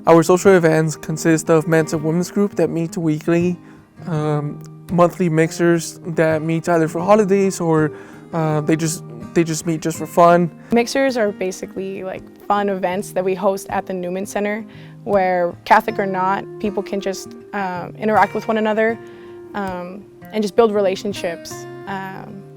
Our social events consist of men's and women's group that meet weekly, monthly mixers that meet either for holidays or they just meet just for fun. Mixers are basically like fun events that we host at the Newman Center, where Catholic or not, people can just interact with one another and just build relationships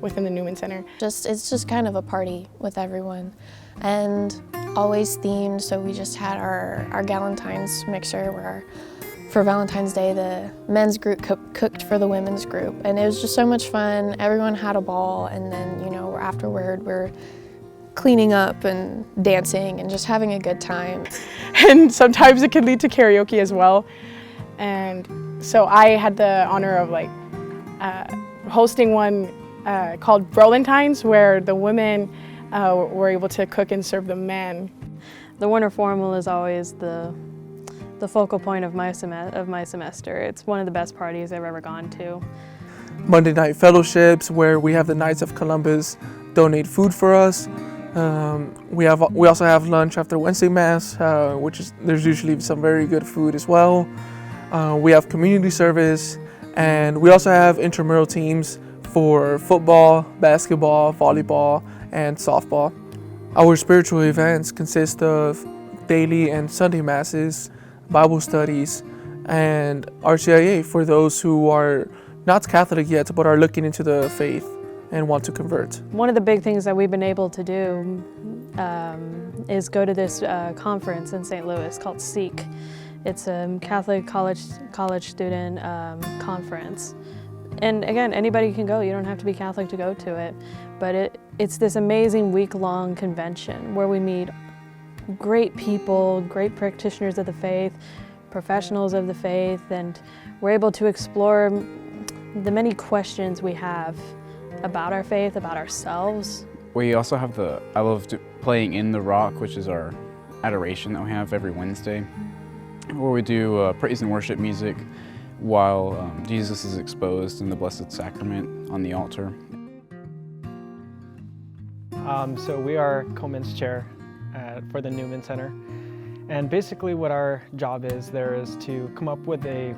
within the Newman Center. It's just kind of a party with everyone, and always themed. So we just had our Galentine's mixer where for Valentine's Day the men's group cooked for the women's group, and it was just so much fun. Everyone had a ball, and then afterward we're cleaning up and dancing and just having a good time. And sometimes it can lead to karaoke as well. And so I had the honor of hosting one called Brolentine's, where the women were able to cook and serve the men. The winter formal is always the focal point of my semester. It's one of the best parties I've ever gone to. Monday night fellowships, where we have the Knights of Columbus donate food for us. We also have lunch after Wednesday Mass, there's usually some very good food as well. We have community service, and we also have intramural teams for football, basketball, volleyball, and softball. Our spiritual events consist of daily and Sunday Masses, Bible studies, and RCIA for those who are not Catholic yet but are looking into the faith and want to convert. One of the big things that we've been able to do is go to this conference in St. Louis called SEEK. It's a Catholic college student conference. And again, anybody can go. You don't have to be Catholic to go to it. But it's this amazing week-long convention where we meet great people, great practitioners of the faith, professionals of the faith, and we're able to explore the many questions we have about our faith, about ourselves. We also have I love playing in the Rock, which is our adoration that we have every Wednesday, where we do praise and worship music while Jesus is exposed in the Blessed Sacrament on the altar. So we are co-men's chair for the Newman Center, and basically what our job is there is to come up with a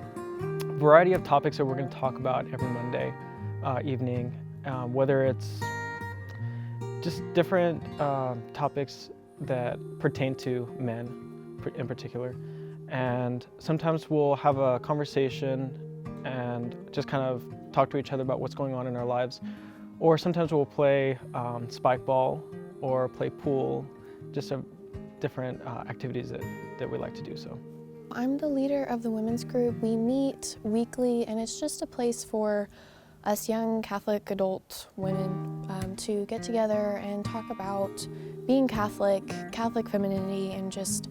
variety of topics that we're going to talk about every Monday evening, whether it's just different topics that pertain to men in particular. And sometimes we'll have a conversation and just kind of talk to each other about what's going on in our lives. Or sometimes we'll play spike ball or play pool, just different activities that we like to do so. I'm the leader of the women's group. We meet weekly, and it's just a place for us young Catholic adult women to get together and talk about being Catholic, Catholic femininity, and just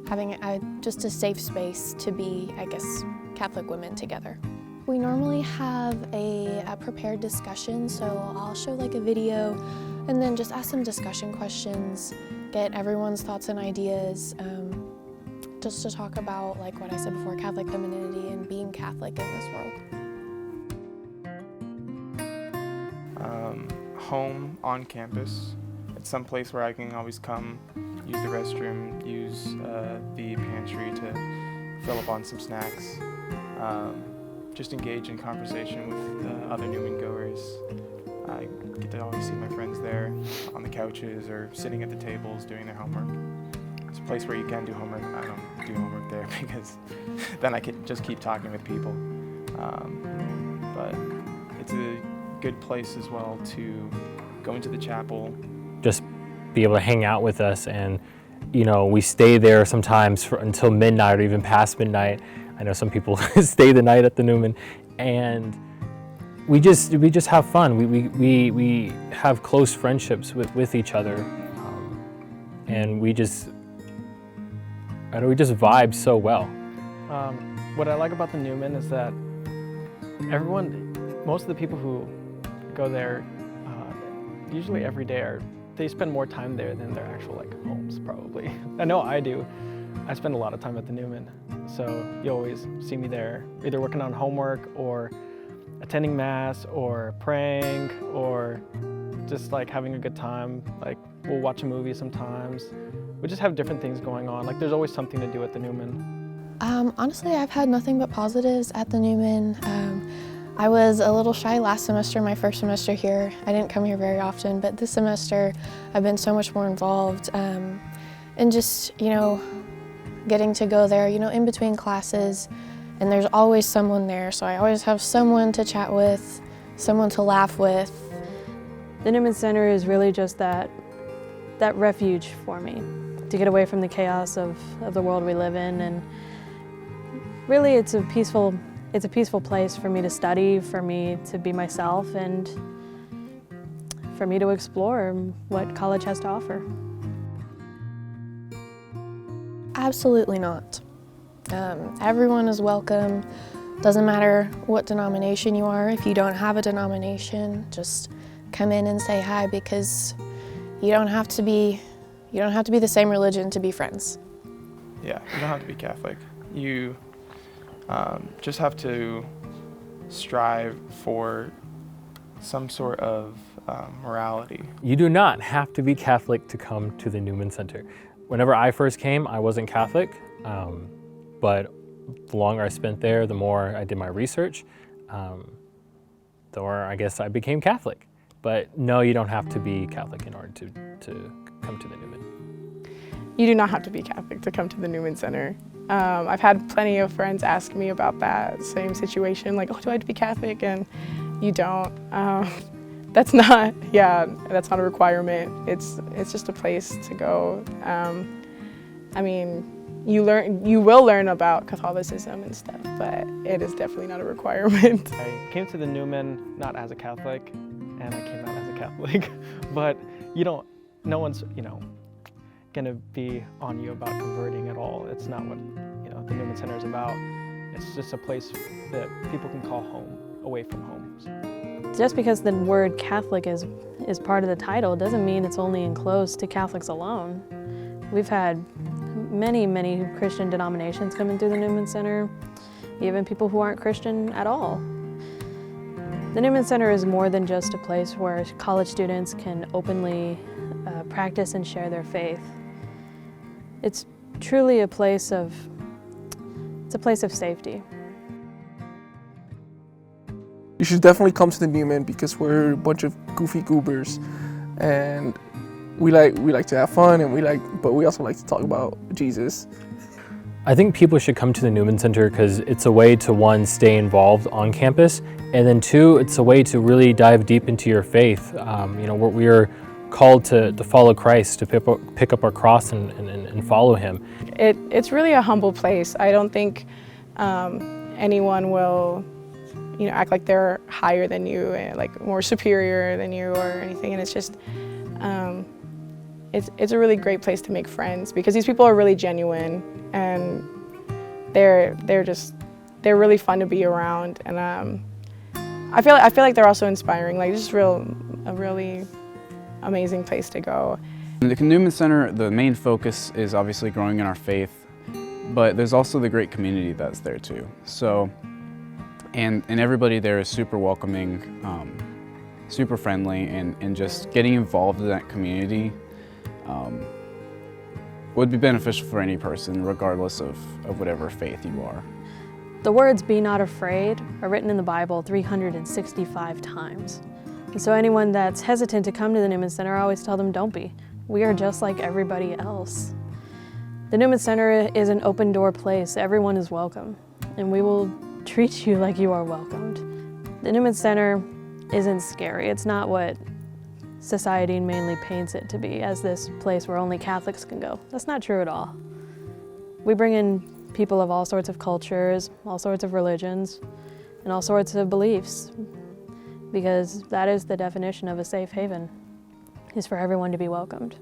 having just a safe space to be, I guess, Catholic women together. We normally have a prepared discussion, so I'll show like a video and then just ask some discussion questions, get everyone's thoughts and ideas, just to talk about, like what I said before, Catholic femininity and being Catholic in this world. Home on campus. It's some place where I can always come, use the restroom, use the pantry to fill up on some snacks, just engage in conversation with other Newman goers. I get to always see my friends there on the couches or sitting at the tables doing their homework. It's a place where you can do homework. I don't do homework there because then I could just keep talking with people. But it's a good place as well to go into the chapel. Just be able to hang out with us, and we stay there sometimes until midnight or even past midnight. I know some people stay the night at the Newman, and we just have fun. We have close friendships with each other, and we just vibe so well. What I like about the Newman is that most of the people who go there, usually every day, they spend more time there than their actual homes probably. I know I do. I spend a lot of time at the Newman, so you always see me there, either working on homework or attending Mass or praying or just having a good time. We'll watch a movie sometimes. we just have different things going on. Like there's always something to do at the Newman. Honestly, I've had nothing but positives at the Newman. I was a little shy last semester, my first semester here. I didn't come here very often, but this semester I've been so much more involved and just, getting to go there, in between classes, and there's always someone there, so I always have someone to chat with, someone to laugh with. The Newman Center is really just that refuge for me, to get away from the chaos of the world we live in, and really it's a peaceful place for me to study, for me to be myself, and for me to explore what college has to offer. Absolutely not. Everyone is welcome. Doesn't matter what denomination you are. If you don't have a denomination, just come in and say hi, because you don't have to be the same religion to be friends. Yeah, you don't have to be Catholic. You just have to strive for some sort of morality. You do not have to be Catholic to come to the Newman Center. Whenever I first came, I wasn't Catholic, but the longer I spent there, the more I did my research, the more I guess I became Catholic. But no, you don't have to be Catholic in order to come to the Newman. You do not have to be Catholic to come to the Newman Center. I've had plenty of friends ask me about that same situation, like, oh, do I have to be Catholic? And you don't. That's not a requirement. It's just a place to go. You will learn about Catholicism and stuff, but it is definitely not a requirement. I came to the Newman not as a Catholic, and I came out as a Catholic, but no one's, gonna be on you about converting at all. It's not what, the Newman Center is about. It's just a place that people can call home, away from homes. Just because the word Catholic is part of the title doesn't mean it's only enclosed to Catholics alone. We've had many, many Christian denominations coming through the Newman Center, even people who aren't Christian at all. The Newman Center is more than just a place where college students can openly practice and share their faith. It's truly a place of safety. You should definitely come to the Newman because we're a bunch of goofy goobers, and we like to have fun, but we also like to talk about Jesus. I think people should come to the Newman Center because it's a way to, one, stay involved on campus, and then two, it's a way to really dive deep into your faith. We are called to follow Christ, to pick up our cross and follow Him. It's really a humble place. I don't think anyone will act like they're higher than you, and like more superior than you or anything. And it's just, it's a really great place to make friends because these people are really genuine and they're really fun to be around. And I feel like they're also inspiring. Like it's just a really amazing place to go. In the Newman Center, the main focus is obviously growing in our faith, but there's also the great community that's there too. So. And everybody there is super welcoming, super friendly, and just getting involved in that community would be beneficial for any person, regardless of whatever faith you are. The words "be not afraid" are written in the Bible 365 times. And so anyone that's hesitant to come to the Newman Center, I always tell them, don't be. We are just like everybody else. The Newman Center is an open door place. Everyone is welcome, and we will treat you like you are welcomed. The Newman Center isn't scary. It's not what society mainly paints it to be, as this place where only Catholics can go. That's not true at all. We bring in people of all sorts of cultures, all sorts of religions, and all sorts of beliefs, because that is the definition of a safe haven, is for everyone to be welcomed.